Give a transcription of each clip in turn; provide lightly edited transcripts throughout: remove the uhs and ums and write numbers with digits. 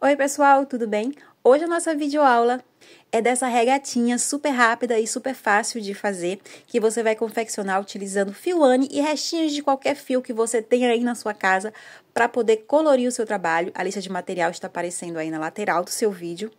Oi pessoal, tudo bem? Hoje a nossa videoaula é dessa regatinha super rápida e super fácil de fazer, que você vai confeccionar utilizando fio Anne e restinhos de qualquer fio que você tenha aí na sua casa para poder colorir o seu trabalho. A lista de material está aparecendo aí na lateral do seu vídeo.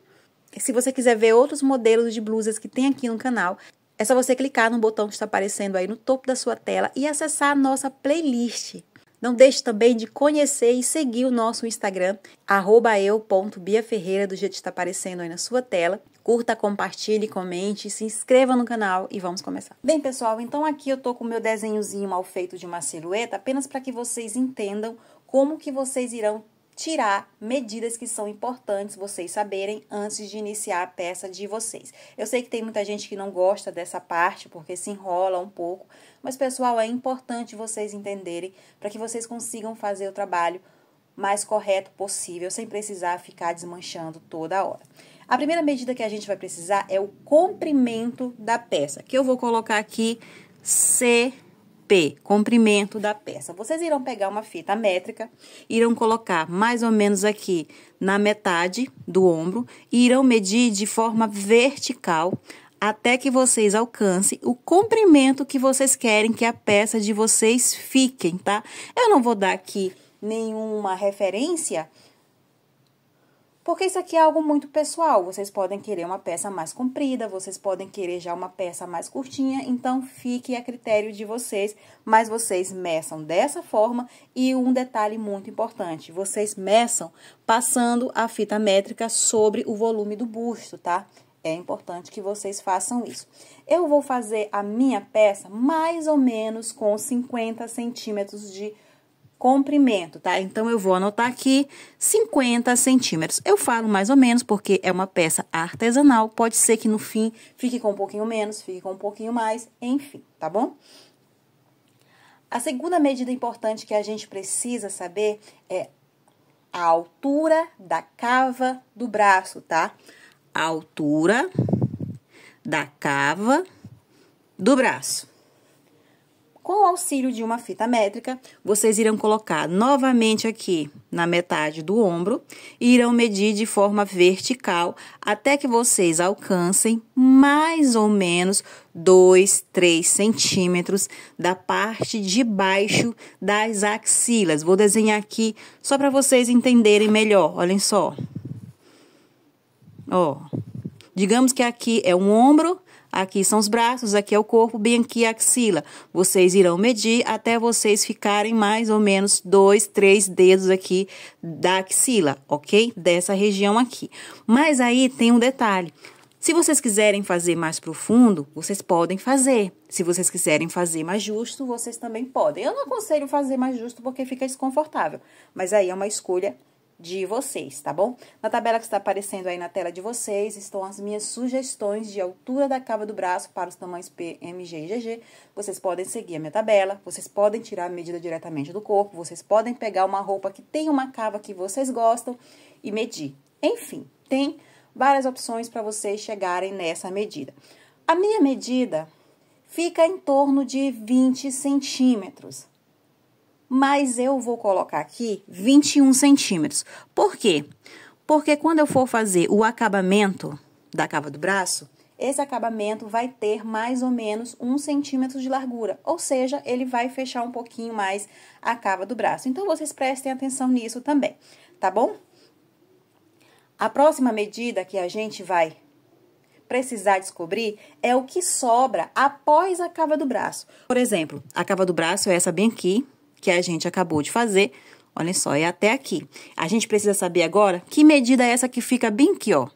Se você quiser ver outros modelos de blusas que tem aqui no canal, é só você clicar no botão que está aparecendo aí no topo da sua tela e acessar a nossa playlist. Não deixe também de conhecer e seguir o nosso Instagram, @eu.biaferreira, do jeito que está aparecendo aí na sua tela. Curta, compartilhe, comente, se inscreva no canal e vamos começar. Bem, pessoal, então aqui eu tô com o meu desenhozinho mal feito de uma silhueta, apenas para que vocês entendam como que vocês irão tirar medidas que são importantes vocês saberem antes de iniciar a peça de vocês. Eu sei que tem muita gente que não gosta dessa parte, porque se enrola um pouco, mas, pessoal, é importante vocês entenderem para que vocês consigam fazer o trabalho mais correto possível, sem precisar ficar desmanchando toda hora. A primeira medida que a gente vai precisar é o comprimento da peça, que eu vou colocar aqui CP, comprimento da peça. Vocês irão pegar uma fita métrica, irão colocar mais ou menos aqui na metade do ombro e irão medir de forma vertical até que vocês alcancem o comprimento que vocês querem que a peça de vocês fiquem, tá? Eu não vou dar aqui nenhuma referência, porque isso aqui é algo muito pessoal. Vocês podem querer uma peça mais comprida, vocês podem querer já uma peça mais curtinha, então fique a critério de vocês, mas vocês meçam dessa forma. E um detalhe muito importante, vocês meçam passando a fita métrica sobre o volume do busto, tá? É importante que vocês façam isso. Eu vou fazer a minha peça mais ou menos com 50 centímetros de comprimento, tá? Então, eu vou anotar aqui 50 centímetros. Eu falo mais ou menos porque é uma peça artesanal. Pode ser que no fim fique com um pouquinho menos, fique com um pouquinho mais, enfim, tá bom? A segunda medida importante que a gente precisa saber é a altura da cava do braço, tá? A altura da cava do braço. Com o auxílio de uma fita métrica, vocês irão colocar novamente aqui na metade do ombro e irão medir de forma vertical até que vocês alcancem mais ou menos 2, 3 centímetros da parte de baixo das axilas. Vou desenhar aqui só para vocês entenderem melhor, olhem só. Ó, digamos que aqui é um ombro, aqui são os braços, aqui é o corpo, bem aqui a axila. Vocês irão medir até vocês ficarem mais ou menos 2, 3 dedos aqui da axila, ok? Dessa região aqui. Mas aí tem um detalhe. Se vocês quiserem fazer mais profundo, vocês podem fazer. Se vocês quiserem fazer mais justo, vocês também podem. Eu não aconselho fazer mais justo porque fica desconfortável, mas aí é uma escolha de vocês, tá bom? Na tabela que está aparecendo aí na tela de vocês, estão as minhas sugestões de altura da cava do braço para os tamanhos P, M, G e GG. Vocês podem seguir a minha tabela, vocês podem tirar a medida diretamente do corpo, vocês podem pegar uma roupa que tem uma cava que vocês gostam e medir. Enfim, tem várias opções para vocês chegarem nessa medida. A minha medida fica em torno de 20 centímetros. Mas eu vou colocar aqui 21 centímetros. Por quê? Porque quando eu for fazer o acabamento da cava do braço, esse acabamento vai ter mais ou menos 1 centímetro de largura. Ou seja, ele vai fechar um pouquinho mais a cava do braço. Então, vocês prestem atenção nisso também, tá bom? A próxima medida que a gente vai precisar descobrir é o que sobra após a cava do braço. Por exemplo, a cava do braço é essa bem aqui, que a gente acabou de fazer, olha só, é até aqui. A gente precisa saber agora que medida é essa que fica bem aqui, ó.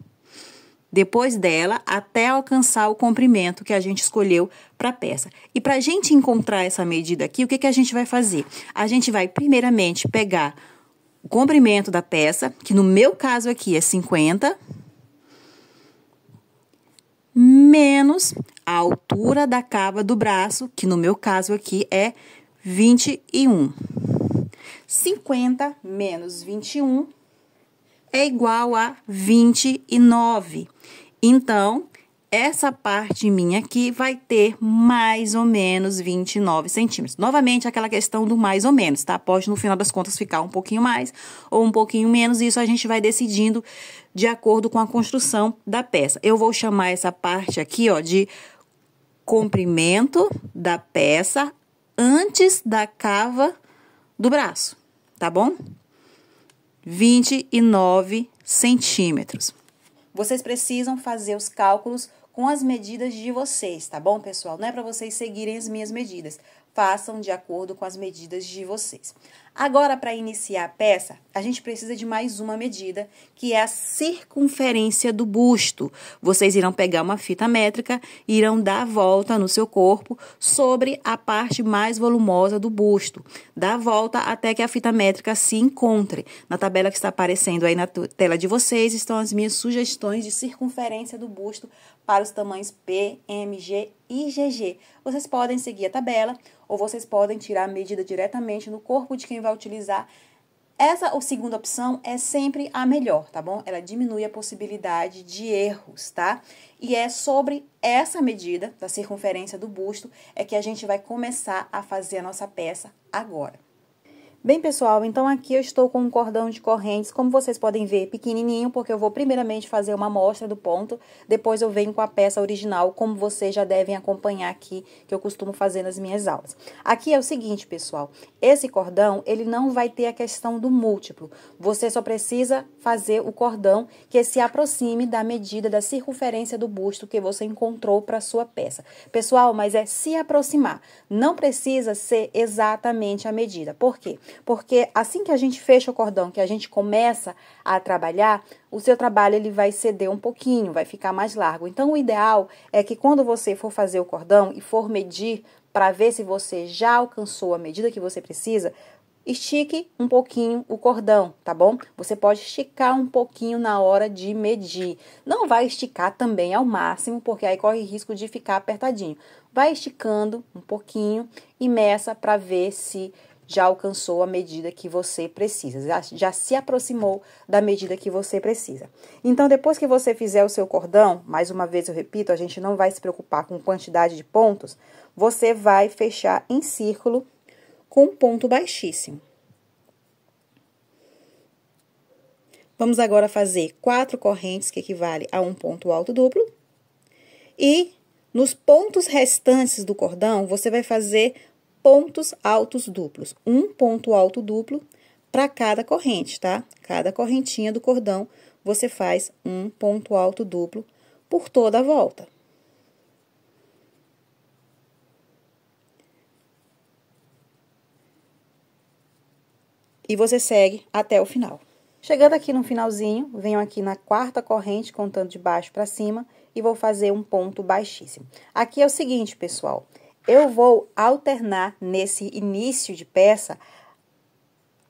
Depois dela, até alcançar o comprimento que a gente escolheu para a peça. E para a gente encontrar essa medida aqui, o que que a gente vai fazer? A gente vai, primeiramente, pegar o comprimento da peça, que no meu caso aqui é 50, menos a altura da cava do braço, que no meu caso aqui é 21. 50 menos 21 é igual a 29. Então, essa parte minha aqui vai ter mais ou menos 29 centímetros. Novamente, aquela questão do mais ou menos, tá? Pode, no final das contas, ficar um pouquinho mais ou um pouquinho menos. Isso a gente vai decidindo de acordo com a construção da peça. Eu vou chamar essa parte aqui, ó, de comprimento da peça antes da cava do braço, tá bom? 29 centímetros. Vocês precisam fazer os cálculos com as medidas de vocês, tá bom, pessoal? Não é para vocês seguirem as minhas medidas. Façam de acordo com as medidas de vocês. Agora, para iniciar a peça, a gente precisa de mais uma medida, que é a circunferência do busto. Vocês irão pegar uma fita métrica e irão dar a volta no seu corpo sobre a parte mais volumosa do busto. Dá a volta até que a fita métrica se encontre. Na tabela que está aparecendo aí na tela de vocês estão as minhas sugestões de circunferência do busto para os tamanhos P, M, G e GG. Vocês podem seguir a tabela ou vocês podem tirar a medida diretamente no corpo de quem vai utilizar. Essa, a segunda opção, é sempre a melhor, tá bom? Ela diminui a possibilidade de erros, tá? E é sobre essa medida da circunferência do busto é que a gente vai começar a fazer a nossa peça agora. Bem, pessoal, então aqui eu estou com um cordão de correntes, como vocês podem ver, pequenininho, porque eu vou primeiramente fazer uma amostra do ponto, depois eu venho com a peça original, como vocês já devem acompanhar aqui, que eu costumo fazer nas minhas aulas. Aqui é o seguinte, pessoal, esse cordão, ele não vai ter a questão do múltiplo, você só precisa fazer o cordão que se aproxime da medida da circunferência do busto que você encontrou para a sua peça. Pessoal, mas é se aproximar, não precisa ser exatamente a medida, por quê? Porque assim que a gente fecha o cordão, que a gente começa a trabalhar, o seu trabalho ele vai ceder um pouquinho, vai ficar mais largo. Então, o ideal é que quando você for fazer o cordão e for medir para ver se você já alcançou a medida que você precisa, estique um pouquinho o cordão, tá bom? Você pode esticar um pouquinho na hora de medir. Não vai esticar também ao máximo, porque aí corre risco de ficar apertadinho. Vai esticando um pouquinho e meça para ver se já alcançou a medida que você precisa, já se aproximou da medida que você precisa. Então, depois que você fizer o seu cordão, mais uma vez eu repito, a gente não vai se preocupar com quantidade de pontos, você vai fechar em círculo com um ponto baixíssimo. Vamos agora fazer 4 correntes, que equivale a um ponto alto duplo, e nos pontos restantes do cordão, você vai fazer pontos altos duplos, um ponto alto duplo para cada corrente, tá? Cada correntinha do cordão, você faz um ponto alto duplo por toda a volta. E você segue até o final. Chegando aqui no finalzinho, venho aqui na 4ª corrente, contando de baixo para cima, e vou fazer um ponto baixíssimo. Aqui é o seguinte, pessoal, eu vou alternar nesse início de peça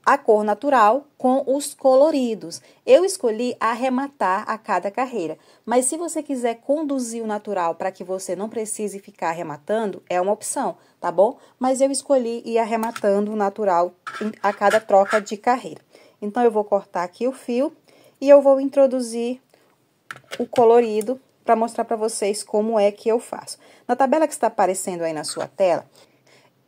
a cor natural com os coloridos. Eu escolhi arrematar a cada carreira, mas se você quiser conduzir o natural para que você não precise ficar arrematando, é uma opção, tá bom? Mas eu escolhi ir arrematando o natural a cada troca de carreira. Então, eu vou cortar aqui o fio e eu vou introduzir o colorido para mostrar para vocês como é que eu faço. Na tabela que está aparecendo aí na sua tela,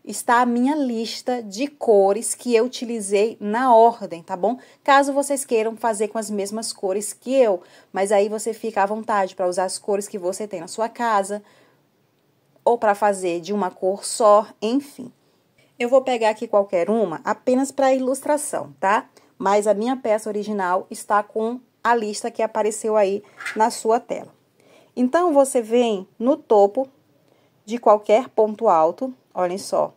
está a minha lista de cores que eu utilizei na ordem, tá bom? Caso vocês queiram fazer com as mesmas cores que eu, mas aí você fica à vontade para usar as cores que você tem na sua casa, ou para fazer de uma cor só, enfim. Eu vou pegar aqui qualquer uma apenas para ilustração, tá? Mas a minha peça original está com a lista que apareceu aí na sua tela. Então, você vem no topo de qualquer ponto alto, olhem só,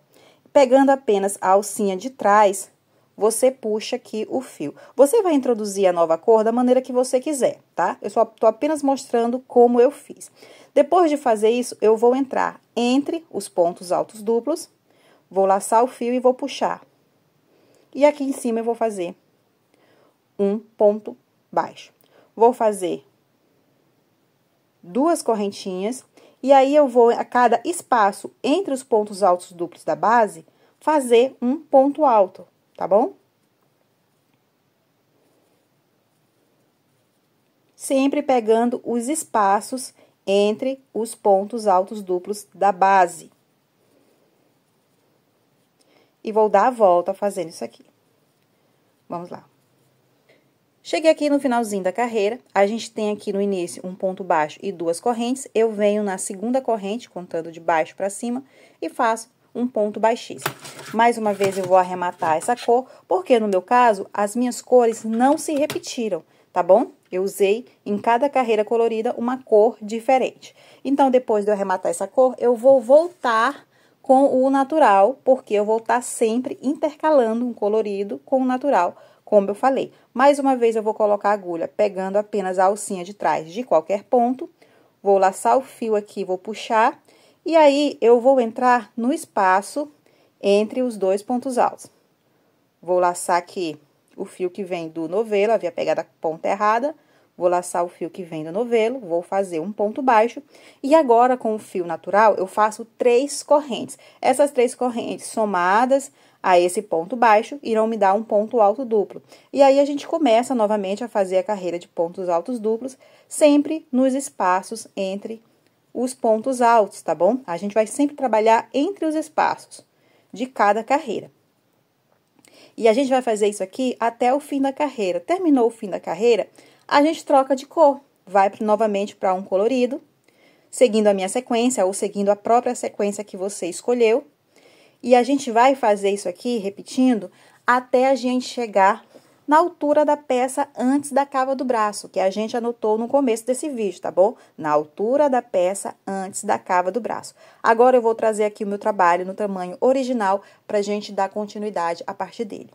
pegando apenas a alcinha de trás, você puxa aqui o fio. Você vai introduzir a nova cor da maneira que você quiser, tá? Eu só tô apenas mostrando como eu fiz. Depois de fazer isso, eu vou entrar entre os pontos altos duplos, vou laçar o fio e vou puxar. E aqui em cima eu vou fazer um ponto baixo. Vou fazer 2 correntinhas, e aí eu vou, a cada espaço entre os pontos altos duplos da base, fazer um ponto alto, tá bom? Sempre pegando os espaços entre os pontos altos duplos da base. E vou dar a volta fazendo isso aqui. Vamos lá. Cheguei aqui no finalzinho da carreira, a gente tem aqui no início um ponto baixo e duas correntes. Eu venho na segunda corrente, contando de baixo para cima, e faço um ponto baixíssimo. Mais uma vez eu vou arrematar essa cor, porque no meu caso, as minhas cores não se repetiram, tá bom? Eu usei em cada carreira colorida uma cor diferente. Então, depois de eu arrematar essa cor, eu vou voltar com o natural, porque eu vou estar sempre intercalando um colorido com o natural, como eu falei. Mais uma vez, eu vou colocar a agulha pegando apenas a alcinha de trás de qualquer ponto, vou laçar o fio aqui, vou puxar, e aí eu vou entrar no espaço entre os dois pontos altos. Vou laçar aqui o fio que vem do novelo, havia pegado a ponta errada, vou laçar o fio que vem do novelo, vou fazer um ponto baixo, e agora com o fio natural eu faço 3 correntes. Essas 3 correntes somadas a esse ponto baixo irão me dar um ponto alto duplo. E aí a gente começa novamente a fazer a carreira de pontos altos duplos, sempre nos espaços entre os pontos altos, tá bom? A gente vai sempre trabalhar entre os espaços de cada carreira. E a gente vai fazer isso aqui até o fim da carreira. Terminou o fim da carreira, a gente troca de cor. Vai novamente para um colorido, seguindo a minha sequência ou seguindo a própria sequência que você escolheu. E a gente vai fazer isso aqui, repetindo, até a gente chegar na altura da peça antes da cava do braço, que a gente anotou no começo desse vídeo, tá bom? Na altura da peça antes da cava do braço. Agora, eu vou trazer aqui o meu trabalho no tamanho original pra gente dar continuidade a partir dele.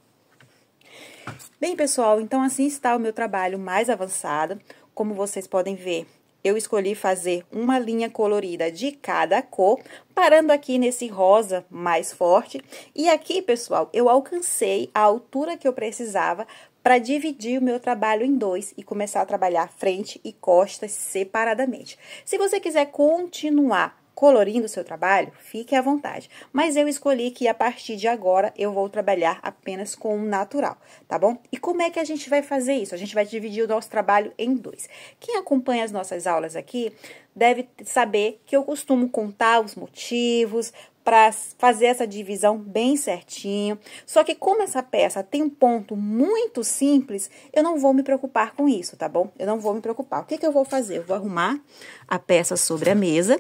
Bem, pessoal, então assim está o meu trabalho mais avançado. Como vocês podem ver, eu escolhi fazer uma linha colorida de cada cor, parando aqui nesse rosa mais forte. E aqui, pessoal, eu alcancei a altura que eu precisava para dividir o meu trabalho em 2 e começar a trabalhar frente e costas separadamente. Se você quiser continuar colorindo o seu trabalho, fique à vontade. Mas eu escolhi que a partir de agora eu vou trabalhar apenas com o natural, tá bom? E como é que a gente vai fazer isso? A gente vai dividir o nosso trabalho em 2. Quem acompanha as nossas aulas aqui deve saber que eu costumo contar os motivos para fazer essa divisão bem certinho. Só que como essa peça tem um ponto muito simples, eu não vou me preocupar com isso, tá bom? Eu não vou me preocupar. O que que eu vou fazer? Eu vou arrumar a peça sobre a mesa.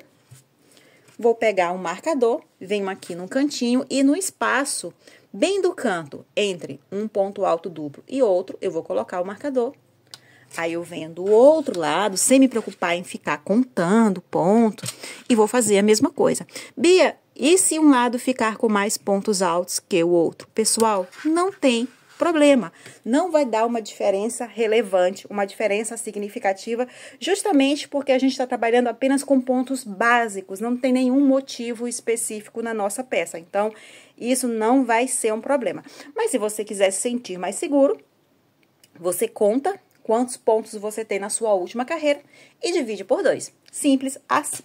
Vou pegar um marcador, venho aqui no cantinho e no espaço, bem do canto, entre um ponto alto duplo e outro, eu vou colocar o marcador. Aí, eu venho do outro lado, sem me preocupar em ficar contando pontos, e vou fazer a mesma coisa. Bia, e se um lado ficar com mais pontos altos que o outro? Pessoal, não tem problema. Não vai dar uma diferença relevante, uma diferença significativa, justamente porque a gente está trabalhando apenas com pontos básicos, não tem nenhum motivo específico na nossa peça. Então, isso não vai ser um problema. Mas se você quiser se sentir mais seguro, você conta quantos pontos você tem na sua última carreira e divide por 2. Simples assim.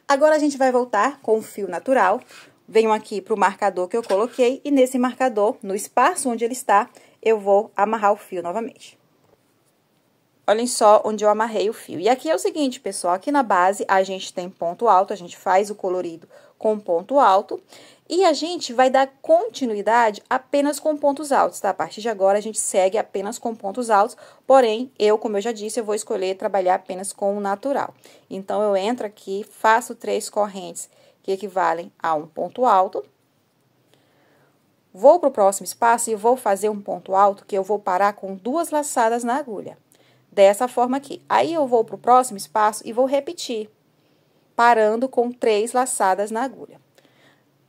Agora, a gente vai voltar com o fio natural. Venho aqui para o marcador que eu coloquei e nesse marcador, no espaço onde ele está, eu vou amarrar o fio novamente. Olhem só onde eu amarrei o fio. E aqui é o seguinte, pessoal, aqui na base a gente tem ponto alto, a gente faz o colorido com ponto alto e a gente vai dar continuidade apenas com pontos altos, tá? A partir de agora a gente segue apenas com pontos altos, porém, como eu já disse, eu vou escolher trabalhar apenas com o natural. Então, eu entro aqui, faço 3 correntes que equivalem a um ponto alto. Vou para o próximo espaço e vou fazer um ponto alto que eu vou parar com 2 laçadas na agulha. Dessa forma aqui. Aí, eu vou para o próximo espaço e vou repetir, parando com 3 laçadas na agulha.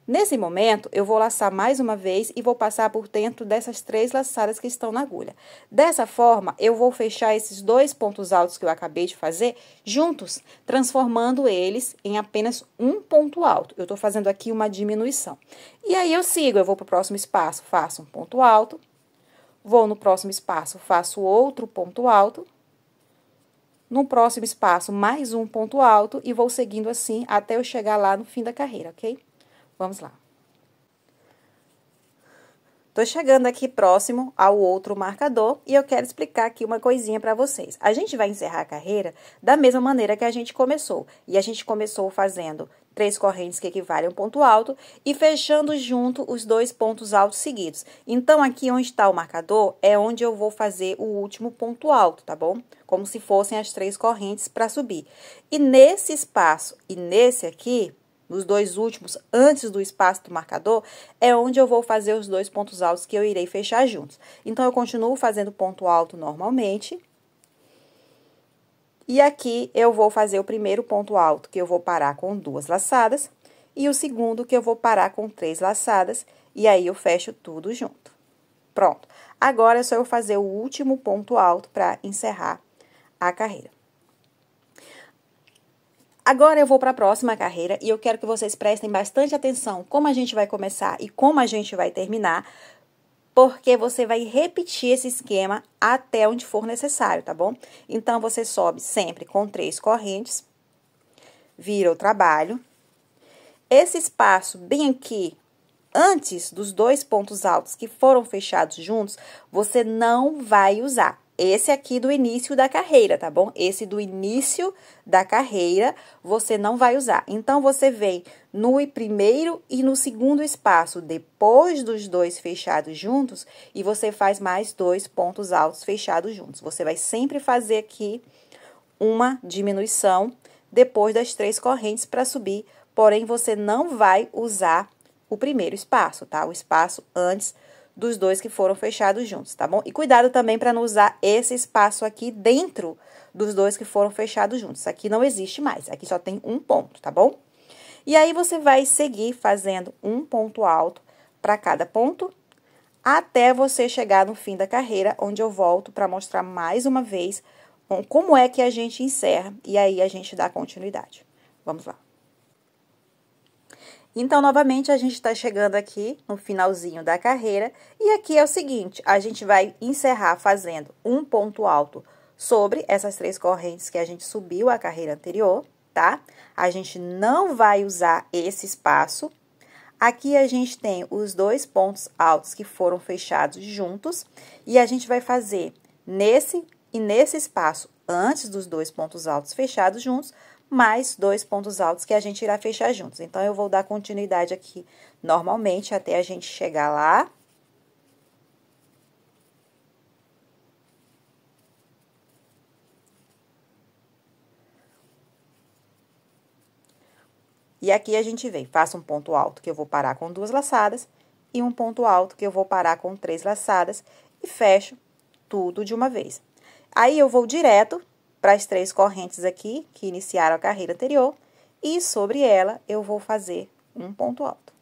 Nesse momento, eu vou laçar mais uma vez e vou passar por dentro dessas 3 laçadas que estão na agulha. Dessa forma, eu vou fechar esses 2 pontos altos que eu acabei de fazer juntos, transformando eles em apenas um ponto alto. Eu tô fazendo aqui uma diminuição. E aí, eu sigo, eu vou pro próximo espaço, faço um ponto alto, vou no próximo espaço, faço outro ponto alto, no próximo espaço, mais um ponto alto e vou seguindo assim até eu chegar lá no fim da carreira, ok? Vamos lá. Tô chegando aqui próximo ao outro marcador e eu quero explicar aqui uma coisinha para vocês. A gente vai encerrar a carreira da mesma maneira que a gente começou. E a gente começou fazendo 3 correntes que equivalem a um ponto alto e fechando junto os 2 pontos altos seguidos. Então, aqui onde está o marcador é onde eu vou fazer o último ponto alto, tá bom? Como se fossem as 3 correntes para subir. E nesse espaço e nesse aqui, nos 2 últimos, antes do espaço do marcador, é onde eu vou fazer os 2 pontos altos que eu irei fechar juntos. Então, eu continuo fazendo ponto alto normalmente. E aqui, eu vou fazer o primeiro ponto alto, que eu vou parar com 2 laçadas. E o segundo, que eu vou parar com 3 laçadas. E aí, eu fecho tudo junto. Pronto. Agora, é só eu fazer o último ponto alto para encerrar a carreira. Agora, eu vou para a próxima carreira e eu quero que vocês prestem bastante atenção como a gente vai começar e como a gente vai terminar, porque você vai repetir esse esquema até onde for necessário, tá bom? Então, você sobe sempre com 3 correntes, vira o trabalho. Esse espaço bem aqui, antes dos 2 pontos altos que foram fechados juntos, você não vai usar. Esse aqui do início da carreira, tá bom? Esse do início da carreira, você não vai usar. Então, você vem no primeiro e no segundo espaço, depois dos 2 fechados juntos, e você faz mais 2 pontos altos fechados juntos. Você vai sempre fazer aqui uma diminuição depois das 3 correntes para subir, porém, você não vai usar o primeiro espaço, tá? O espaço antes dos 2 que foram fechados juntos, tá bom? E cuidado também para não usar esse espaço aqui dentro dos 2 que foram fechados juntos. Aqui não existe mais, aqui só tem um ponto, tá bom? E aí, você vai seguir fazendo um ponto alto para cada ponto, até você chegar no fim da carreira, onde eu volto para mostrar mais uma vez como é que a gente encerra, e aí a gente dá continuidade. Vamos lá. Então, novamente, a gente está chegando aqui no finalzinho da carreira. E aqui é o seguinte, a gente vai encerrar fazendo um ponto alto sobre essas 3 correntes que a gente subiu a carreira anterior, tá? A gente não vai usar esse espaço. Aqui, a gente tem os 2 pontos altos que foram fechados juntos. E a gente vai fazer nesse e nesse espaço, antes dos 2 pontos altos fechados juntos, mais 2 pontos altos que a gente irá fechar juntos. Então, eu vou dar continuidade aqui normalmente até a gente chegar lá. E aqui a gente vem, faço um ponto alto que eu vou parar com 2 laçadas e um ponto alto que eu vou parar com 3 laçadas e fecho tudo de uma vez. Aí, eu vou direto para as 3 correntes aqui, que iniciaram a carreira anterior, e sobre ela eu vou fazer um ponto alto.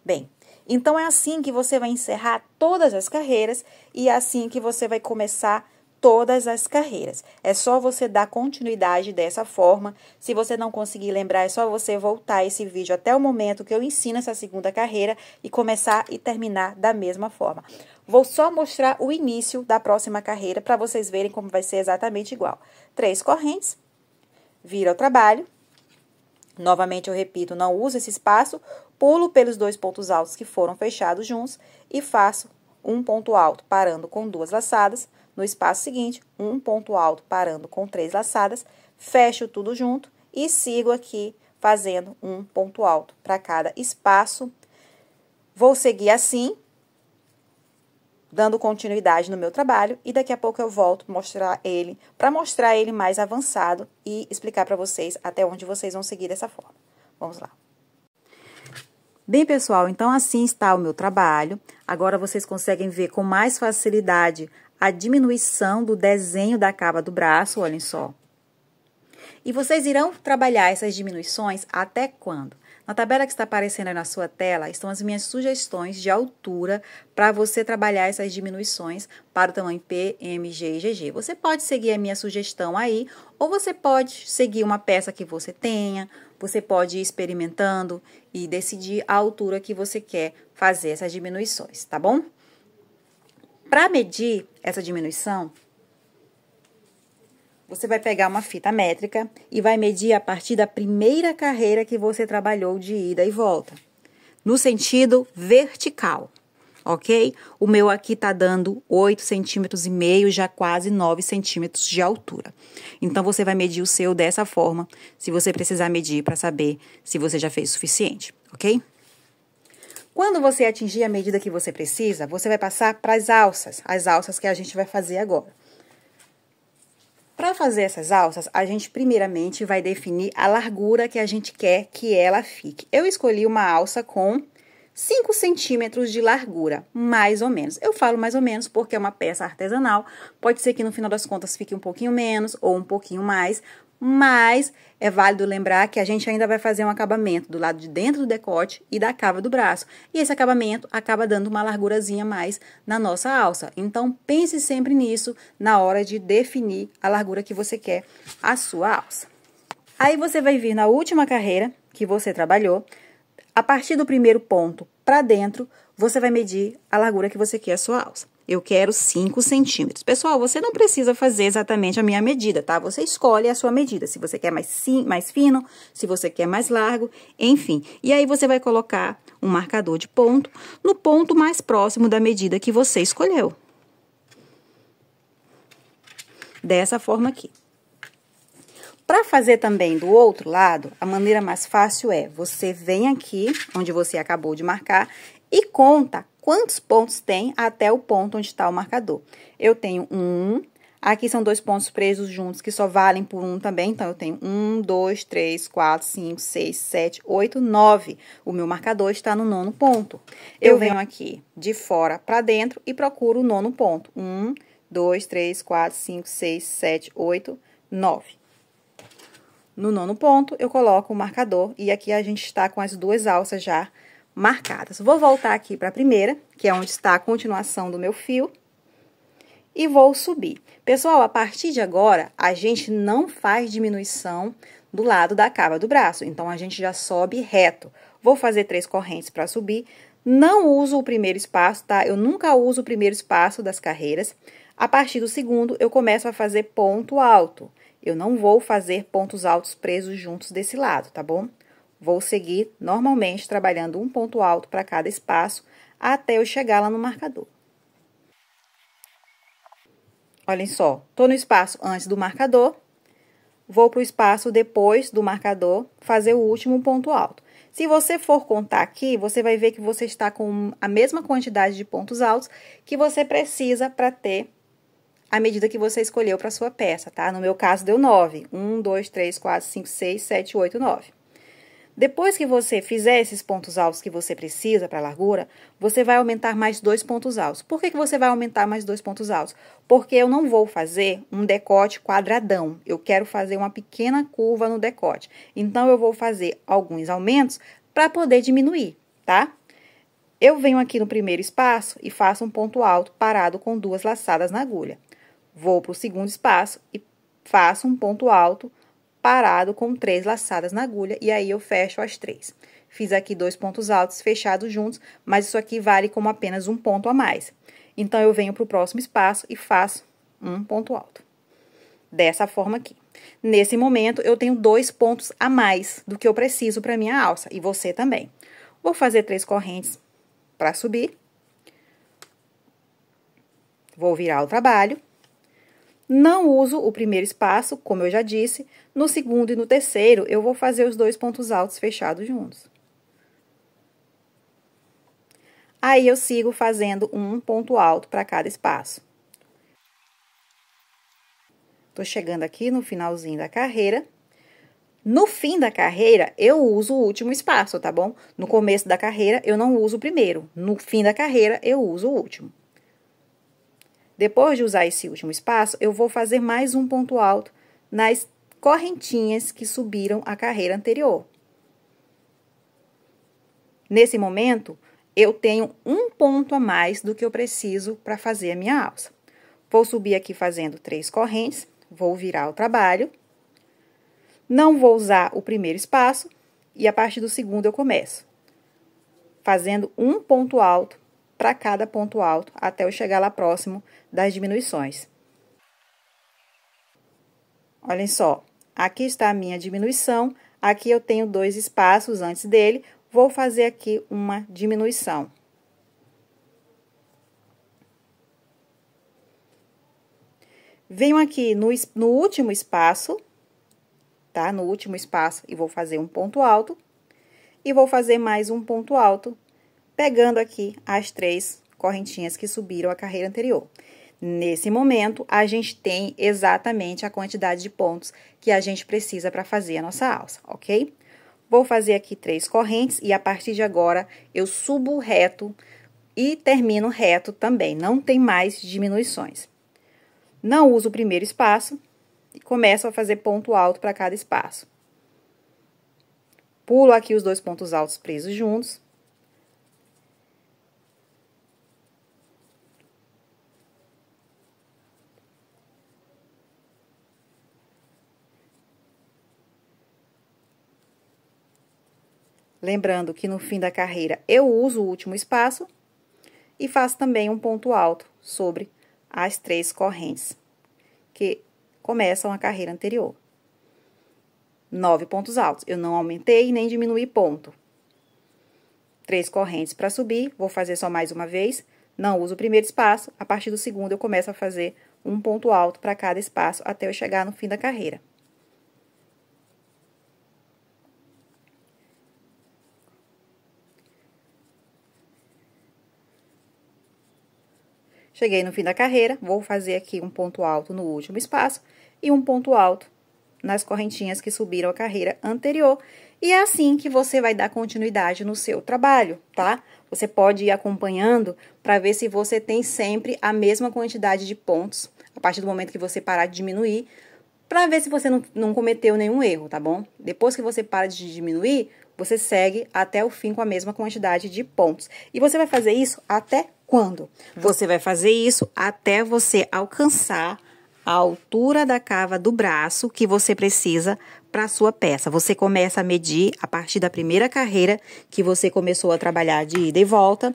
Bem, então é assim que você vai encerrar todas as carreiras e é assim que você vai começar todas as carreiras. É só você dar continuidade dessa forma. Se você não conseguir lembrar, é só você voltar esse vídeo até o momento que eu ensino essa segunda carreira e começar e terminar da mesma forma. Vou só mostrar o início da próxima carreira para vocês verem como vai ser exatamente igual. 3 correntes, vira o trabalho. Novamente, eu repito, não uso esse espaço, pulo pelos 2 pontos altos que foram fechados juntos e faço um ponto alto parando com 2 laçadas. No espaço seguinte, um ponto alto parando com 3 laçadas, fecho tudo junto e sigo aqui fazendo um ponto alto para cada espaço. Vou seguir assim, dando continuidade no meu trabalho, e daqui a pouco eu volto para mostrar ele mais avançado e explicar para vocês até onde vocês vão seguir dessa forma. Vamos lá. Bem, pessoal, então assim está o meu trabalho. Agora vocês conseguem ver com mais facilidade a diminuição do desenho da cava do braço, olhem só. E vocês irão trabalhar essas diminuições até quando? Na tabela que está aparecendo aí na sua tela, estão as minhas sugestões de altura para você trabalhar essas diminuições para o tamanho P, M, G e GG. Você pode seguir a minha sugestão aí, ou você pode seguir uma peça que você tenha, você pode ir experimentando e decidir a altura que você quer fazer essas diminuições, tá bom? Para medir essa diminuição, você vai pegar uma fita métrica e vai medir a partir da primeira carreira que você trabalhou de ida e volta, no sentido vertical. ok? O meu aqui tá dando 8,5 centímetros, já quase 9 centímetros de altura. Então, você vai medir o seu dessa forma, se você precisar medir para saber se você já fez o suficiente, ok? Quando você atingir a medida que você precisa, você vai passar para as alças que a gente vai fazer agora. Para fazer essas alças, a gente primeiramente vai definir a largura que a gente quer que ela fique. Eu escolhi uma alça com 5 centímetros de largura, mais ou menos. Eu falo mais ou menos porque é uma peça artesanal. Pode ser que no final das contas fique um pouquinho menos ou um pouquinho mais, mas é válido lembrar que a gente ainda vai fazer um acabamento do lado de dentro do decote e da cava do braço. E esse acabamento acaba dando uma largurazinha mais na nossa alça. Então, pense sempre nisso na hora de definir a largura que você quer a sua alça. Aí, você vai vir na última carreira que você trabalhou. A partir do primeiro ponto para dentro, você vai medir a largura que você quer a sua alça. Eu quero 5 centímetros. Pessoal, você não precisa fazer exatamente a minha medida, tá? Você escolhe a sua medida, se você quer mais fino, se você quer mais largo, enfim. E aí, você vai colocar um marcador de ponto no ponto mais próximo da medida que você escolheu. Dessa forma aqui. Para fazer também do outro lado, a maneira mais fácil é, você vem aqui, onde você acabou de marcar, e conta quantos pontos tem até o ponto onde está o marcador. Eu tenho 1, aqui são 2 pontos presos juntos, que só valem por 1 também, então eu tenho 1, 2, 3, 4, 5, 6, 7, 8, 9. O meu marcador está no 9º ponto. Eu venho aqui de fora para dentro e procuro o 9º ponto. 1, 2, 3, 4, 5, 6, 7, 8, 9. No 9º ponto, eu coloco o marcador e aqui a gente está com as 2 alças já marcadas. Vou voltar aqui para a primeira, que é onde está a continuação do meu fio, e vou subir. Pessoal, a partir de agora, a gente não faz diminuição do lado da cava do braço, então a gente já sobe reto. Vou fazer 3 correntes para subir. Não uso o primeiro espaço, tá? Eu nunca uso o primeiro espaço das carreiras. A partir do segundo, eu começo a fazer ponto alto. Eu não vou fazer pontos altos presos juntos desse lado, tá bom? Vou seguir normalmente trabalhando um ponto alto para cada espaço até eu chegar lá no marcador. Olhem só, tô no espaço antes do marcador, vou pro espaço depois do marcador fazer o último ponto alto. Se você for contar aqui, você vai ver que você está com a mesma quantidade de pontos altos que você precisa para ter a medida que você escolheu para sua peça, tá? No meu caso, deu 9. 1, 2, 3, 4, 5, 6, 7, 8, 9. Depois que você fizer esses pontos altos que você precisa para a largura, você vai aumentar mais 2 pontos altos. Por que você vai aumentar mais 2 pontos altos? Porque eu não vou fazer um decote quadradão. Eu quero fazer uma pequena curva no decote. Então, eu vou fazer alguns aumentos para poder diminuir, tá? Eu venho aqui no primeiro espaço e faço um ponto alto parado com 2 laçadas na agulha. Vou para o segundo espaço e faço um ponto alto parado com 3 laçadas na agulha e aí eu fecho as 3. Fiz aqui 2 pontos altos fechados juntos, mas isso aqui vale como apenas um ponto a mais. Então, eu venho para o próximo espaço e faço um ponto alto. Dessa forma aqui. Nesse momento, eu tenho 2 pontos a mais do que eu preciso para minha alça, e você também. Vou fazer 3 correntes para subir. Vou virar o trabalho. Não uso o primeiro espaço, como eu já disse. No segundo e no terceiro, eu vou fazer os 2 pontos altos fechados juntos. Aí, eu sigo fazendo um ponto alto para cada espaço. Tô chegando aqui no finalzinho da carreira. No fim da carreira, eu uso o último espaço, tá bom? No começo da carreira, eu não uso o primeiro. No fim da carreira, eu uso o último. Depois de usar esse último espaço, eu vou fazer mais um ponto alto nas correntinhas que subiram a carreira anterior. Nesse momento, eu tenho um ponto a mais do que eu preciso para fazer a minha alça. Vou subir aqui fazendo 3 correntes, vou virar o trabalho. Não vou usar o primeiro espaço e a partir do segundo eu começo. Fazendo um ponto alto para cada ponto alto até eu chegar lá próximo das diminuições. Olhem só, aqui está a minha diminuição, aqui eu tenho 2 espaços antes dele, vou fazer aqui uma diminuição. Venho aqui no último espaço, tá? No último espaço, e vou fazer um ponto alto. E vou fazer mais um ponto alto, pegando aqui as 3 correntinhas que subiram a carreira anterior. Nesse momento, a gente tem exatamente a quantidade de pontos que a gente precisa para fazer a nossa alça, ok? Vou fazer aqui 3 correntes e a partir de agora eu subo reto e termino reto também, não tem mais diminuições. Não uso o primeiro espaço e começo a fazer ponto alto para cada espaço. Pulo aqui os 2 pontos altos presos juntos. Lembrando que no fim da carreira eu uso o último espaço e faço também um ponto alto sobre as 3 correntes que começam a carreira anterior. 9 pontos altos. Eu não aumentei nem diminuí ponto. 3 correntes para subir, vou fazer só mais uma vez. Não uso o primeiro espaço, a partir do segundo eu começo a fazer um ponto alto para cada espaço até eu chegar no fim da carreira. Cheguei no fim da carreira, vou fazer aqui um ponto alto no último espaço e um ponto alto nas correntinhas que subiram a carreira anterior. E é assim que você vai dar continuidade no seu trabalho, tá? Você pode ir acompanhando para ver se você tem sempre a mesma quantidade de pontos, a partir do momento que você parar de diminuir, para ver se você não cometeu nenhum erro, tá bom? Depois que você para de diminuir, você segue até o fim com a mesma quantidade de pontos. E você vai fazer isso até quando? Você vai fazer isso até você alcançar a altura da cava do braço que você precisa para a sua peça. Você começa a medir a partir da primeira carreira que você começou a trabalhar de ida e volta,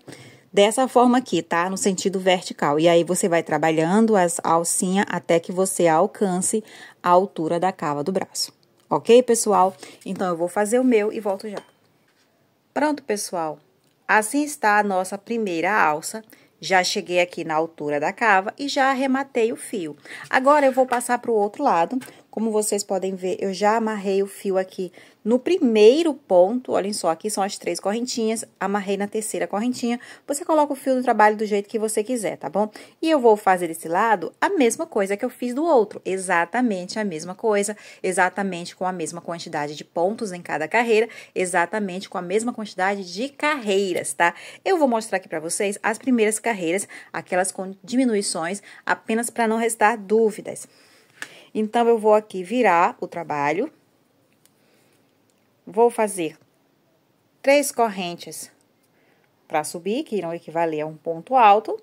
dessa forma aqui, tá? No sentido vertical. E aí, você vai trabalhando a alcinha até que você alcance a altura da cava do braço. Ok, pessoal? Então, eu vou fazer o meu e volto já. Pronto, pessoal. Assim está a nossa primeira alça. Já cheguei aqui na altura da cava e já arrematei o fio. Agora, eu vou passar para o outro lado. Como vocês podem ver, eu já amarrei o fio aqui no primeiro ponto. Olhem só, aqui são as 3 correntinhas. Amarrei na terceira correntinha. Você coloca o fio no trabalho do jeito que você quiser, tá bom? E eu vou fazer desse lado a mesma coisa que eu fiz do outro. Exatamente a mesma coisa. Exatamente com a mesma quantidade de pontos em cada carreira. Exatamente com a mesma quantidade de carreiras, tá? Eu vou mostrar aqui pra vocês as primeiras carreiras, aquelas com diminuições, apenas para não restar dúvidas. Então, eu vou aqui virar o trabalho. Vou fazer 3 correntes para subir, que irão equivaler a um ponto alto.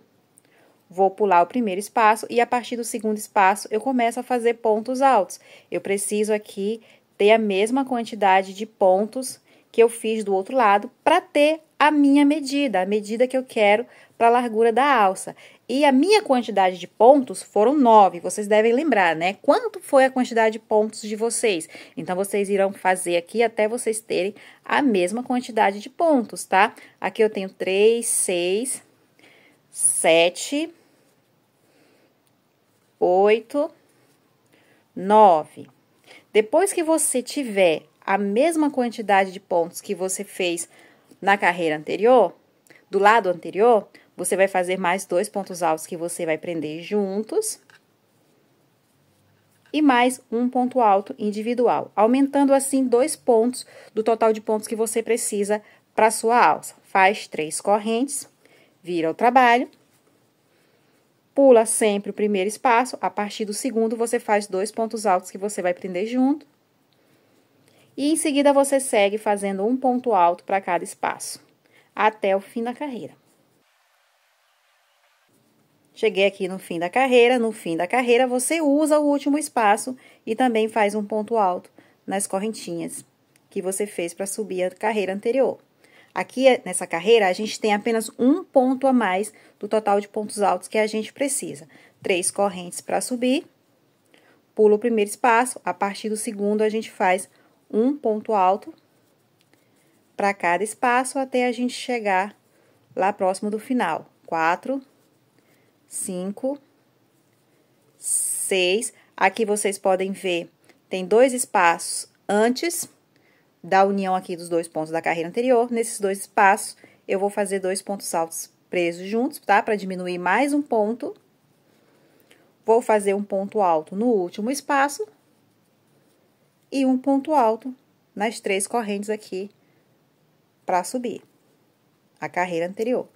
Vou pular o primeiro espaço e, a partir do segundo espaço, eu começo a fazer pontos altos. Eu preciso aqui ter a mesma quantidade de pontos que eu fiz do outro lado para ter a minha medida, a medida que eu quero para a largura da alça. E a minha quantidade de pontos foram 9, vocês devem lembrar, né? Quanto foi a quantidade de pontos de vocês? Então, vocês irão fazer aqui até vocês terem a mesma quantidade de pontos, tá? Aqui eu tenho 3, 6, 7, 8, 9. Depois que você tiver a mesma quantidade de pontos que você fez na carreira anterior, do lado anterior, você vai fazer mais 2 pontos altos que você vai prender juntos e mais um ponto alto individual, aumentando assim 2 pontos do total de pontos que você precisa para sua alça. Faz 3 correntes, vira o trabalho, pula sempre o primeiro espaço, a partir do segundo você faz 2 pontos altos que você vai prender junto. E em seguida, você segue fazendo um ponto alto para cada espaço, até o fim da carreira. Cheguei aqui no fim da carreira. No fim da carreira, você usa o último espaço e também faz um ponto alto nas correntinhas que você fez para subir a carreira anterior. Aqui, nessa carreira, a gente tem apenas um ponto a mais do total de pontos altos que a gente precisa. 3 correntes para subir, pula o primeiro espaço, a partir do segundo, a gente faz um ponto alto para cada espaço até a gente chegar lá próximo do final. 4, 5, 6. 6. Aqui vocês podem ver, tem 2 espaços antes da união aqui dos 2 pontos da carreira anterior. Nesses 2 espaços, eu vou fazer 2 pontos altos presos juntos, tá? Para diminuir mais um ponto. Vou fazer um ponto alto no último espaço e um ponto alto nas 3 correntes aqui para subir a carreira anterior.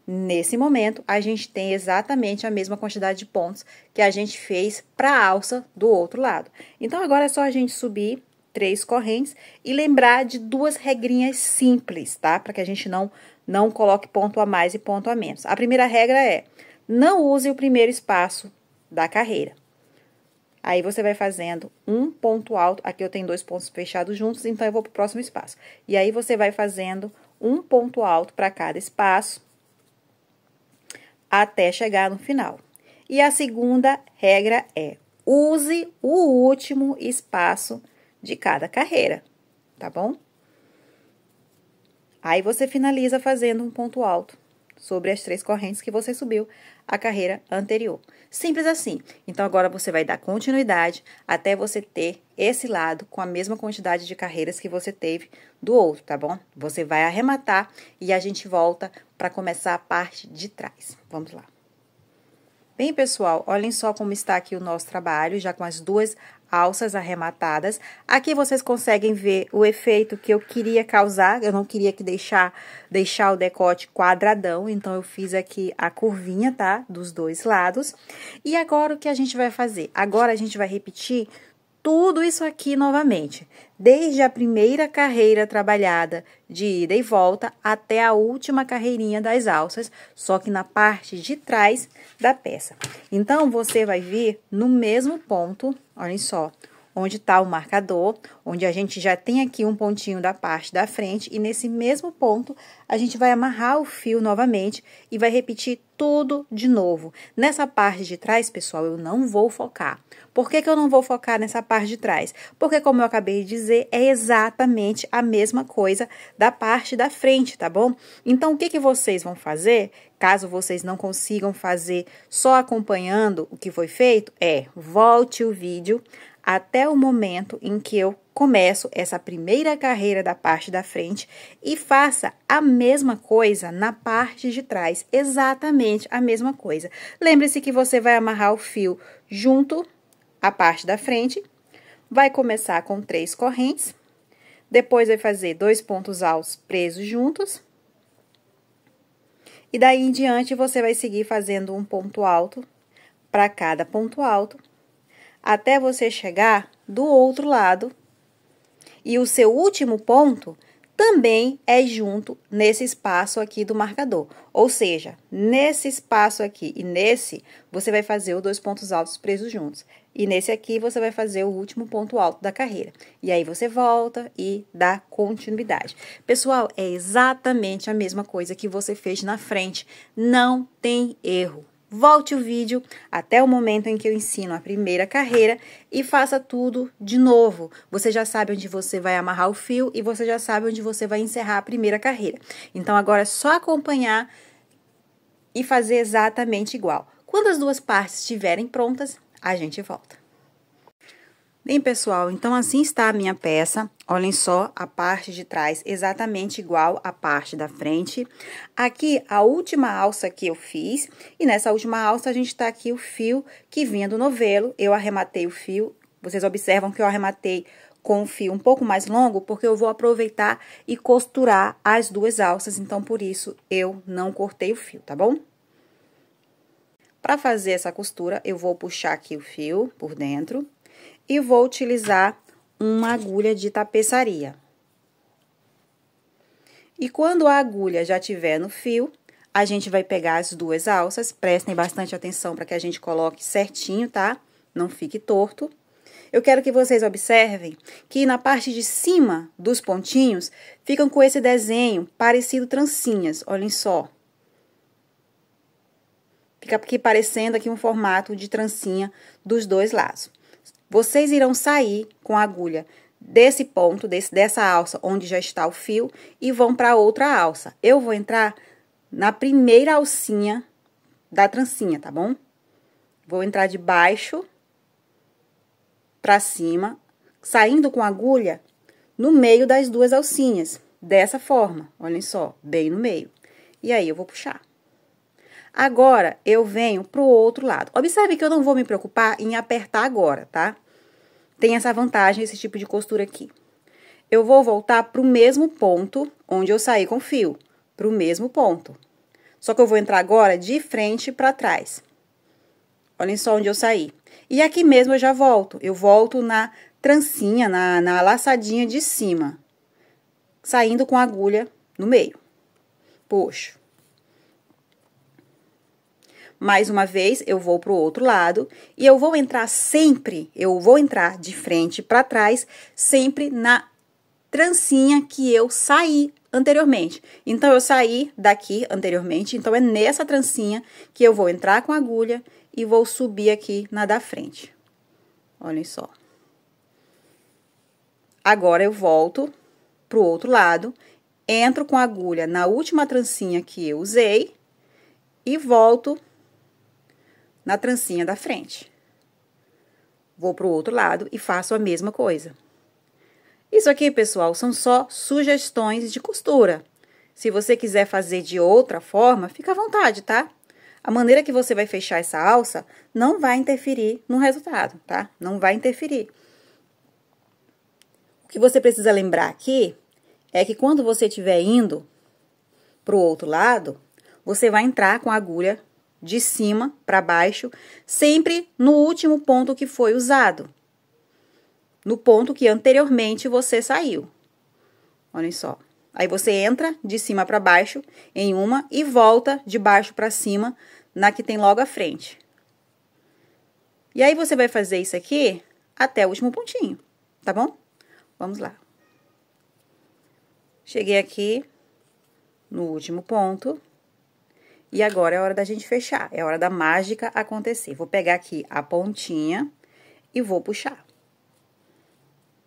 Nesse momento, a gente tem exatamente a mesma quantidade de pontos que a gente fez para a alça do outro lado. Então, agora é só a gente subir 3 correntes e lembrar de 2 regrinhas simples, tá? Para que a gente não coloque ponto a mais e ponto a menos. A primeira regra é, não use o primeiro espaço da carreira. Aí, você vai fazendo um ponto alto, aqui eu tenho 2 pontos fechados juntos, então eu vou para o próximo espaço. E aí, você vai fazendo um ponto alto para cada espaço, até chegar no final. E a segunda regra é, use o último espaço de cada carreira, tá bom? Aí, você finaliza fazendo um ponto alto sobre as 3 correntes que você subiu a carreira anterior. Simples assim. Então, agora você vai dar continuidade até você ter esse lado com a mesma quantidade de carreiras que você teve do outro, tá bom? Você vai arrematar e a gente volta para começar a parte de trás. Vamos lá. Bem, pessoal, olhem só como está aqui o nosso trabalho, já com as 2 alças arrematadas. Aqui vocês conseguem ver o efeito que eu queria causar. Eu não queria que deixar o decote quadradão, então eu fiz aqui a curvinha, tá? Dos 2 lados. E agora o que a gente vai fazer? Agora a gente vai repetir tudo isso aqui novamente, desde a primeira carreira trabalhada de ida e volta até a última carreirinha das alças, só que na parte de trás da peça. Então, você vai vir no mesmo ponto, olhem só, onde está o marcador, onde a gente já tem aqui um pontinho da parte da frente, e nesse mesmo ponto, a gente vai amarrar o fio novamente e vai repetir tudo de novo. Nessa parte de trás, pessoal, eu não vou focar. Por que eu não vou focar nessa parte de trás? Porque, como eu acabei de dizer, é exatamente a mesma coisa da parte da frente, tá bom? Então, o que vocês vão fazer, caso vocês não consigam fazer só acompanhando o que foi feito, volte o vídeo até o momento em que eu começo essa primeira carreira da parte da frente e faça a mesma coisa na parte de trás, exatamente a mesma coisa. Lembre-se que você vai amarrar o fio junto à parte da frente, vai começar com 3 correntes, depois vai fazer 2 pontos altos presos juntos, e daí em diante você vai seguir fazendo um ponto alto para cada ponto alto, até você chegar do outro lado, e o seu último ponto também é junto nesse espaço aqui do marcador. Ou seja, nesse espaço aqui e nesse, você vai fazer os 2 pontos altos presos juntos. E nesse aqui, você vai fazer o último ponto alto da carreira. E aí, você volta e dá continuidade. Pessoal, é exatamente a mesma coisa que você fez na frente. Não tem erro. Volte o vídeo até o momento em que eu ensino a primeira carreira e faça tudo de novo. Você já sabe onde você vai amarrar o fio e você já sabe onde você vai encerrar a primeira carreira. Então, agora é só acompanhar e fazer exatamente igual. Quando as 2 partes estiverem prontas, a gente volta. Bem, pessoal, então assim está a minha peça. Olhem só, a parte de trás exatamente igual à parte da frente. Aqui, a última alça que eu fiz, e nessa última alça a gente tá aqui o fio que vinha do novelo. Eu arrematei o fio, vocês observam que eu arrematei com o fio um pouco mais longo, porque eu vou aproveitar e costurar as 2 alças, então por isso eu não cortei o fio, tá bom? Para fazer essa costura, eu vou puxar aqui o fio por dentro e vou utilizar uma agulha de tapeçaria. E quando a agulha já estiver no fio, a gente vai pegar as 2 alças, prestem bastante atenção para que a gente coloque certinho, tá? Não fique torto. Eu quero que vocês observem que na parte de cima dos pontinhos, ficam com esse desenho parecido trancinhas, olhem só. Fica aqui parecendo aqui um formato de trancinha dos 2 lados. Vocês irão sair com a agulha desse ponto, dessa alça onde já está o fio, e vão para outra alça. Eu vou entrar na primeira alcinha da trancinha, tá bom? Vou entrar de baixo pra cima, saindo com a agulha no meio das duas alcinhas. Dessa forma, olhem só, bem no meio. E aí, eu vou puxar. Agora, eu venho pro outro lado. Observe que eu não vou me preocupar em apertar agora, tá? Tem essa vantagem, esse tipo de costura aqui. Eu vou voltar pro mesmo ponto onde eu saí com o fio. Pro mesmo ponto. Só que eu vou entrar agora de frente pra trás. Olhem só onde eu saí. E aqui mesmo eu já volto. Eu volto na trancinha, na laçadinha de cima. Saindo com a agulha no meio. Puxo. Mais uma vez, eu vou pro outro lado. E eu vou entrar sempre, eu vou entrar de frente pra trás, sempre na trancinha que eu saí anteriormente. Então, eu saí daqui anteriormente, então, é nessa trancinha que eu vou entrar com a agulha e vou subir aqui na da frente. Olhem só. Agora, eu volto pro outro lado, entro com a agulha na última trancinha que eu usei e volto na trancinha da frente. Vou pro outro lado e faço a mesma coisa. Isso aqui, pessoal, são só sugestões de costura. Se você quiser fazer de outra forma, fica à vontade, tá? A maneira que você vai fechar essa alça não vai interferir no resultado, tá? Não vai interferir. O que você precisa lembrar aqui é que quando você estiver indo pro outro lado, você vai entrar com a agulha de cima para baixo, sempre no último ponto que foi usado. No ponto que anteriormente você saiu. Olhem só. Aí você entra de cima para baixo em uma e volta de baixo para cima na que tem logo à frente. E aí você vai fazer isso aqui até o último pontinho, tá bom? Vamos lá. Cheguei aqui no último ponto. E agora é hora da gente fechar. É hora da mágica acontecer. Vou pegar aqui a pontinha e vou puxar.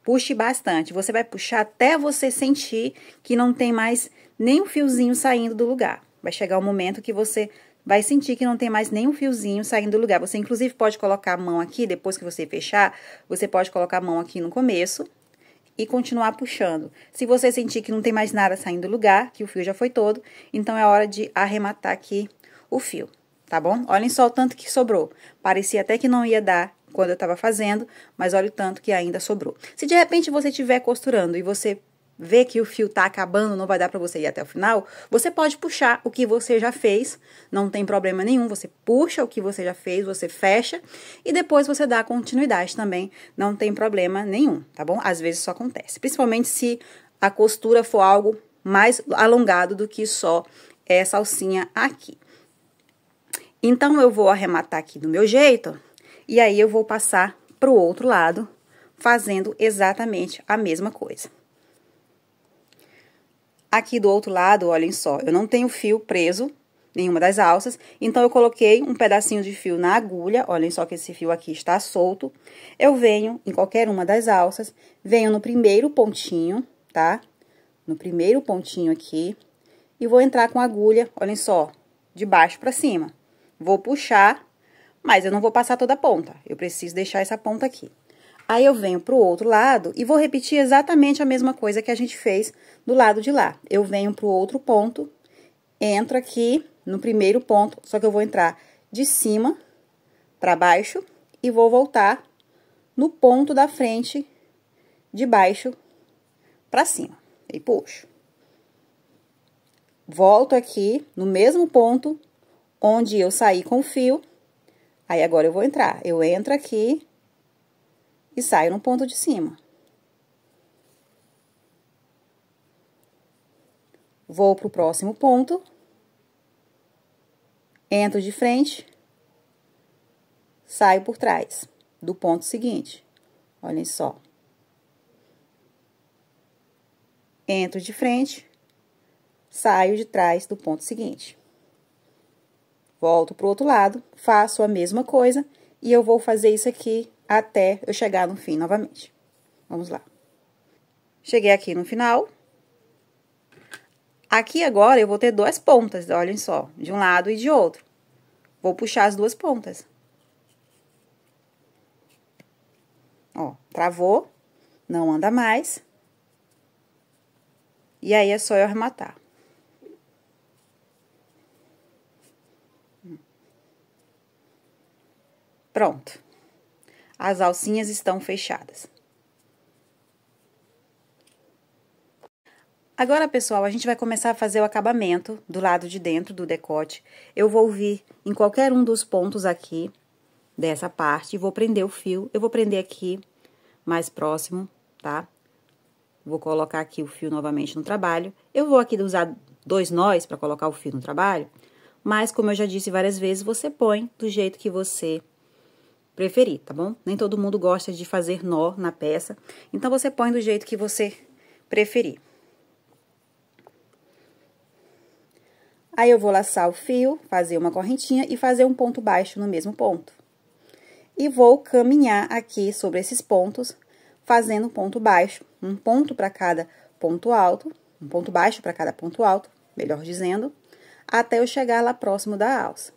Puxe bastante. Você vai puxar até você sentir que não tem mais nenhum fiozinho saindo do lugar. Vai chegar um momento que você vai sentir que não tem mais nenhum fiozinho saindo do lugar. Você, inclusive, pode colocar a mão aqui, depois que você fechar, você pode colocar a mão aqui no começo e continuar puxando. Se você sentir que não tem mais nada saindo do lugar, que o fio já foi todo, então é hora de arrematar aqui o fio, tá bom? Olhem só o tanto que sobrou. Parecia até que não ia dar quando eu tava fazendo, mas olha o tanto que ainda sobrou. Se de repente você estiver costurando e você vê que o fio tá acabando, não vai dar pra você ir até o final, você pode puxar o que você já fez, não tem problema nenhum, você puxa o que você já fez, você fecha, e depois você dá continuidade também, não tem problema nenhum, tá bom? Às vezes isso acontece, principalmente se a costura for algo mais alongado do que só essa alcinha aqui. Então, eu vou arrematar aqui do meu jeito, e aí eu vou passar pro outro lado, fazendo exatamente a mesma coisa. Aqui do outro lado, olhem só, eu não tenho fio preso, nenhuma das alças, então eu coloquei um pedacinho de fio na agulha, olhem só que esse fio aqui está solto. Eu venho em qualquer uma das alças, venho no primeiro pontinho, tá? No primeiro pontinho aqui, e vou entrar com a agulha, olhem só, de baixo pra cima. Vou puxar, mas eu não vou passar toda a ponta, eu preciso deixar essa ponta aqui. Aí, eu venho pro outro lado e vou repetir exatamente a mesma coisa que a gente fez do lado de lá. Eu venho pro outro ponto, entro aqui no primeiro ponto, só que eu vou entrar de cima pra baixo e vou voltar no ponto da frente de baixo pra cima. E puxo. Volto aqui no mesmo ponto onde eu saí com o fio. Aí, agora eu vou entrar. Eu entro aqui e saio no ponto de cima. Vou pro próximo ponto. Entro de frente. Saio por trás do ponto seguinte. Olhem só. Entro de frente. Saio de trás do ponto seguinte. Volto pro outro lado, faço a mesma coisa e eu vou fazer isso aqui até eu chegar no fim novamente. Vamos lá. Cheguei aqui no final. Aqui agora eu vou ter duas pontas, olhem só, de um lado e de outro. Vou puxar as duas pontas. Ó, travou, não anda mais. E aí, é só eu arrematar. Pronto. As alcinhas estão fechadas. Agora, pessoal, a gente vai começar a fazer o acabamento do lado de dentro do decote. Eu vou vir em qualquer um dos pontos aqui dessa parte e vou prender o fio. Eu vou prender aqui mais próximo, tá? Vou colocar aqui o fio novamente no trabalho. Eu vou aqui usar 2 nós para colocar o fio no trabalho, mas, como eu já disse várias vezes, você põe do jeito que você preferir, tá bom? Nem todo mundo gosta de fazer nó na peça, então você põe do jeito que você preferir. Aí, eu vou laçar o fio, fazer uma correntinha e fazer um ponto baixo no mesmo ponto. E vou caminhar aqui sobre esses pontos, fazendo ponto baixo, um ponto para cada ponto alto, um ponto baixo para cada ponto alto, melhor dizendo, até eu chegar lá próximo da alça.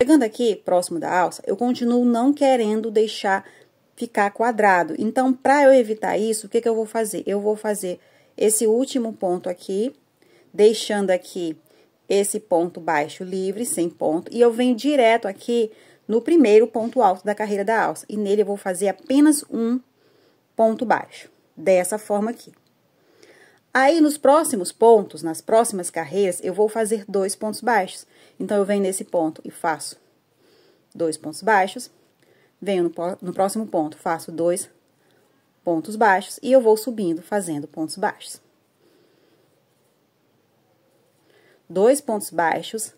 Chegando aqui próximo da alça, eu continuo não querendo deixar ficar quadrado. Então, para eu evitar isso, o que eu vou fazer? Eu vou fazer esse último ponto aqui, deixando aqui esse ponto baixo livre, sem ponto, e eu venho direto aqui no primeiro ponto alto da carreira da alça. E nele eu vou fazer apenas um ponto baixo, dessa forma aqui. Aí, nos próximos pontos, nas próximas carreiras, eu vou fazer 2 pontos baixos. Então, eu venho nesse ponto e faço 2 pontos baixos, venho no próximo ponto, faço 2 pontos baixos, e eu vou subindo, fazendo pontos baixos. 2 pontos baixos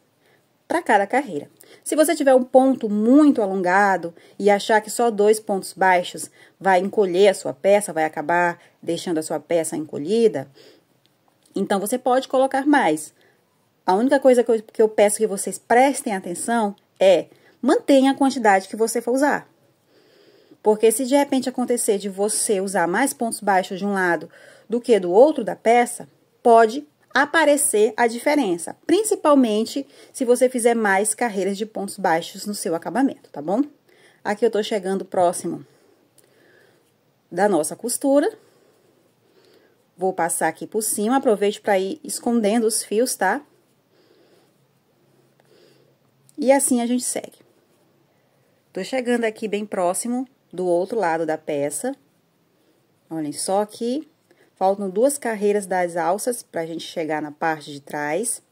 para cada carreira. Se você tiver um ponto muito alongado e achar que só 2 pontos baixos vai encolher a sua peça, vai acabar deixando a sua peça encolhida, então você pode colocar mais. A única coisa que eu peço que vocês prestem atenção é mantenha a quantidade que você for usar. Porque se de repente acontecer de você usar mais pontos baixos de um lado do que do outro da peça, pode aparecer a diferença, principalmente se você fizer mais carreiras de pontos baixos no seu acabamento, tá bom? Aqui eu tô chegando próximo da nossa costura. Vou passar aqui por cima, aproveite para ir escondendo os fios, tá? E assim a gente segue. Tô chegando aqui bem próximo do outro lado da peça. Olhem só aqui. Faltam 2 carreiras das alças pra gente chegar na parte de trás.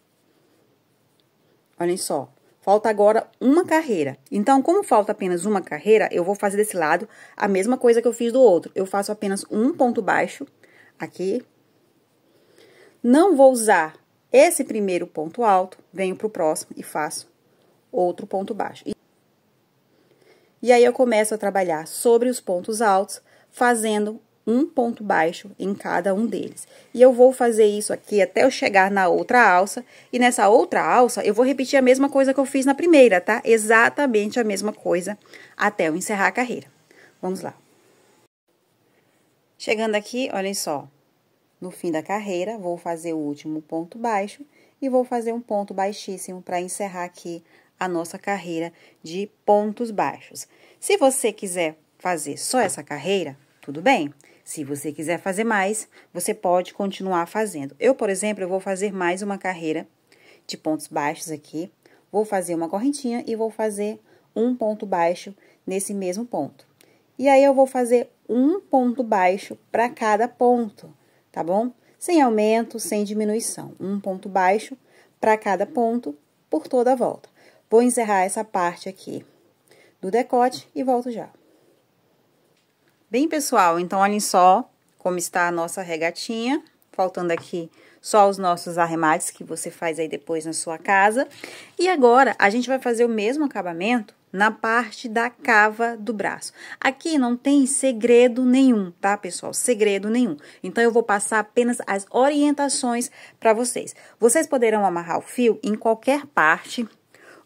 Olhem só. Falta agora uma carreira. Então, como falta apenas uma carreira, eu vou fazer desse lado a mesma coisa que eu fiz do outro. Eu faço apenas um ponto baixo aqui. Não vou usar esse primeiro ponto alto, venho pro próximo e faço outro ponto baixo. E aí, eu começo a trabalhar sobre os pontos altos, fazendo um ponto baixo em cada um deles. E eu vou fazer isso aqui até eu chegar na outra alça. E nessa outra alça, eu vou repetir a mesma coisa que eu fiz na primeira, tá? Exatamente a mesma coisa até eu encerrar a carreira. Vamos lá. Chegando aqui, olhem só. No fim da carreira, vou fazer o último ponto baixo e vou fazer um ponto baixíssimo para encerrar aqui a nossa carreira de pontos baixos. Se você quiser fazer só essa carreira, tudo bem. Se você quiser fazer mais, você pode continuar fazendo. Eu, por exemplo, eu vou fazer mais uma carreira de pontos baixos aqui. Vou fazer uma correntinha e vou fazer um ponto baixo nesse mesmo ponto. E aí, eu vou fazer um ponto baixo para cada ponto, tá bom? Sem aumento, sem diminuição. Um ponto baixo para cada ponto por toda a volta. Vou encerrar essa parte aqui do decote e volto já. Bem, pessoal, então, olhem só como está a nossa regatinha. Faltando aqui só os nossos arremates que você faz aí depois na sua casa. E agora, a gente vai fazer o mesmo acabamento na parte da cava do braço. Aqui não tem segredo nenhum, tá, pessoal? Segredo nenhum. Então, eu vou passar apenas as orientações para vocês. Vocês poderão amarrar o fio em qualquer parte.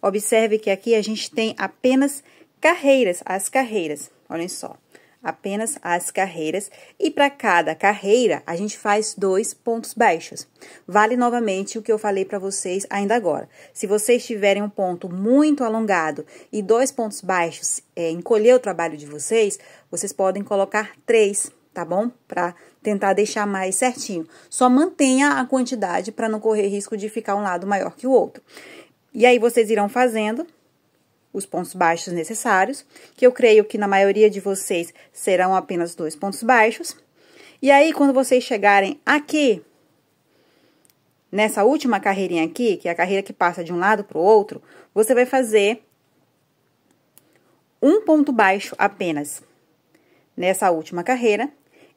Observe que aqui a gente tem apenas carreiras, as carreiras, olhem só. apenas as carreiras, e para cada carreira a gente faz 2 pontos baixos. Vale novamente o que eu falei para vocês ainda agora. Se vocês tiverem um ponto muito alongado e 2 pontos baixos, encolher o trabalho de vocês podem colocar 3, tá bom? Para tentar deixar mais certinho. Só mantenha a quantidade para não correr risco de ficar um lado maior que o outro. E aí, vocês irão fazendo os pontos baixos necessários, que eu creio que na maioria de vocês serão apenas 2 pontos baixos. E aí, quando vocês chegarem aqui, nessa última carreirinha aqui, que é a carreira que passa de um lado para o outro, você vai fazer um ponto baixo apenas nessa última carreira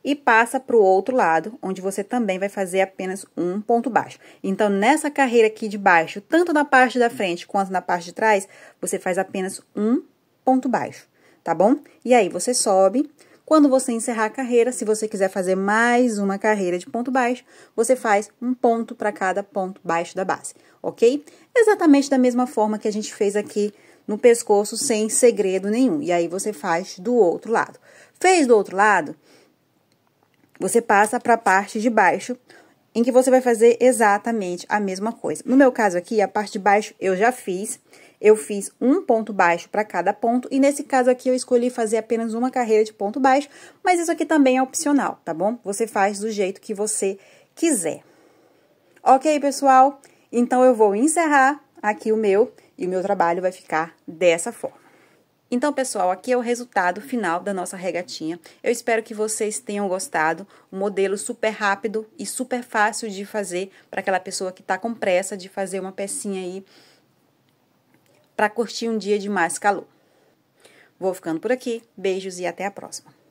e passa para o outro lado, onde você também vai fazer apenas um ponto baixo. Então, nessa carreira aqui de baixo, tanto na parte da frente quanto na parte de trás, você faz apenas um ponto baixo, tá bom? E aí, você sobe. Quando você encerrar a carreira, se você quiser fazer mais uma carreira de ponto baixo, você faz um ponto para cada ponto baixo da base, ok? Exatamente da mesma forma que a gente fez aqui no pescoço, sem segredo nenhum. E aí, você faz do outro lado. Fez do outro lado, você passa para a parte de baixo, em que você vai fazer exatamente a mesma coisa. No meu caso aqui, a parte de baixo eu já fiz. Eu fiz um ponto baixo para cada ponto. E nesse caso aqui, eu escolhi fazer apenas uma carreira de ponto baixo. Mas isso aqui também é opcional, tá bom? Você faz do jeito que você quiser. Ok, pessoal? Então, eu vou encerrar aqui o meu. E o meu trabalho vai ficar dessa forma. Então, pessoal, aqui é o resultado final da nossa regatinha. Eu espero que vocês tenham gostado. Um modelo super rápido e super fácil de fazer para aquela pessoa que está com pressa de fazer uma pecinha aí para curtir um dia de mais calor. Vou ficando por aqui. Beijos e até a próxima.